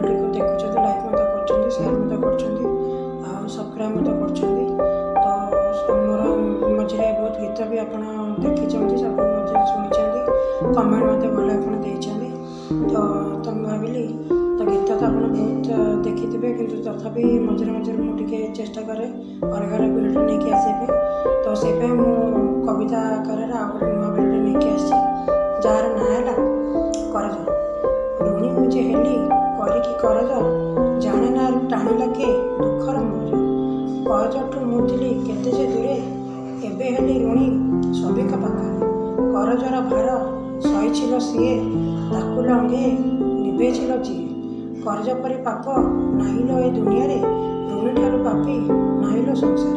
भिडियोटी को देखुं लाइक कर सेयार कर सब्सक्राइब तो मोर मझे बहुत गीत भी आप देखी सब शुणी कमेंट भल आप तो भाविली तो गीत तो आप बहुत देखी थे कि तथापि मझे मझे मुझे चेष्टा करे अलग अलग भिडियो नहीं आसपे तो से कविता आकार आउ गए नुआ भिडियो नहीं आसी जार ना है करज ऋणी मुझे हेली करिकी करज जाने ना टाणी लगे दुखर मौज करजठू मुझी केते जे दूरे एबे हेली ऋणी सभिक पाखे करजर भार सहील सीए ताकू लंगे निभेल जी करज परी पाप नाहिल ए दुनिया रे ऋणी ठारू पापी नाहिल संसार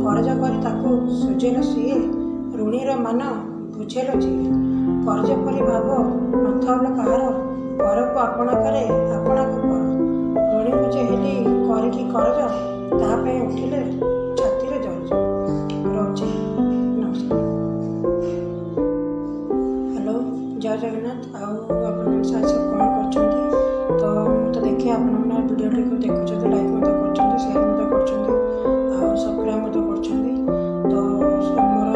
करज करी ताकू सुझेल सीए ऋणीर मान बुझेल जी करज परी भाव नथल कहार पर को आपण करे आपणा को पर ऋणी मुझे हेली करिकी करज तापे उठिले छाती रे जरज रोचे नमस्कार। हेलो जय जगन्नाथ आउ आपण सब कौन कर देखिए आप भिडियोटी को देखुं लाइक कर सेयार कर सब्सक्राइब तो मोर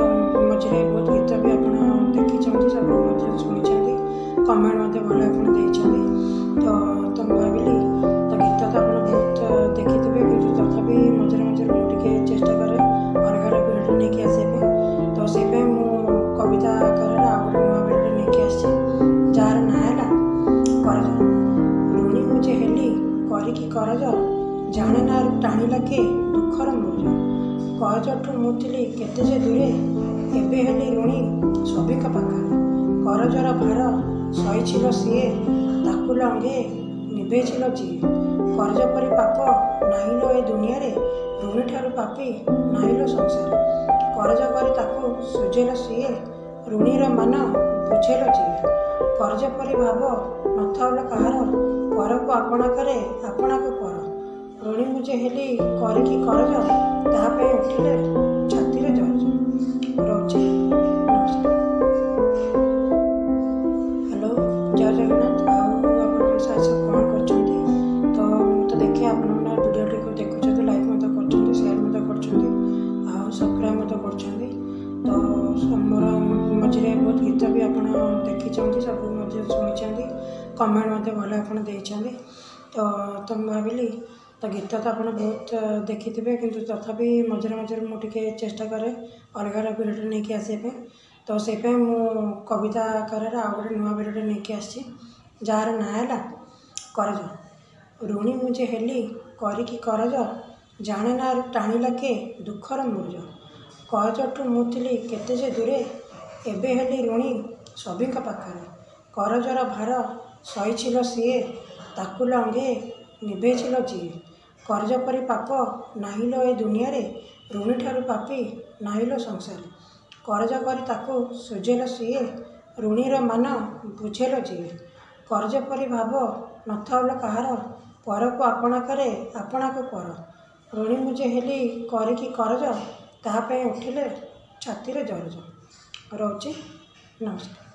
मझे बहुत गीत भी आप देखी सब शुणी कमेंट भल आप तो भाविली तो गीत तो आप बहुत देखी थे कि तथापि मझे मझे मुझे चेष्टा करे अलग अलग भिडियो नहीं आसपे तो से कविता आकार आउ गए नुआ भिडियो नहीं आसी जार ना है करज ऋणी मुझे हेली करिकी करज जाने ना टाणी लगे दुखर मौज करजठू मुझी केते जे दूरे एबे हेली ऋणी सभिक पाखे करजर भार सहील सीए ताकू लंगे निभेल जी करज परी पाप नाहिल ए दुनिया रे ऋणी ठारू पापी नाहिल संसार करज करी ताकू सुझेल सीए ऋणीर मान बुझेल जी करज परी भाव नथल कहार पर को आपण करे आपणा को पर ऋणी मुझे हेली करिकी करज तापे उठिले छाती रे जरज रोचे नमस्कार। हेलो जय जगन्नाथ आउ आप सब कौन कर देखिए आप भिडियोटी को देखुं लाइक कर सेयार कर सब्सक्राइब तो मोर मझे बहुत गीत भी आप देखी सब शुणी कमेंट भल आप तो भाविली तो गीत तो आप बहुत देखी थे कि तथापि मझे मझे मुझे चेष्टा करे अलग अलग भिडियो नहीं आसपे तो से कविता आकार आउ गए नुआ भिडियो नहीं आसी जार ना है करज ऋणी मुझे हेली करिकी करज जाने ना टाणी लगे दुखर मौज करजठू मुझी केते जे दूरे एबे हेली ऋणी सभिक पाखे करजर भार सहील सीए ताकू लंगे निभेल जी करज परी पाप नाहिल ए दुनिया रे ऋणी ठारू पापी नाहिल संसार करज करी ताकू सुझेल सीए ऋणीर मान बुझेल जी करज परी भाव नथल कहार पर को आपण करे आपणा को पर ऋणी मुझे हेली करिकी करज तापे उठिले छाती रे जरज रोचे नमस्कार।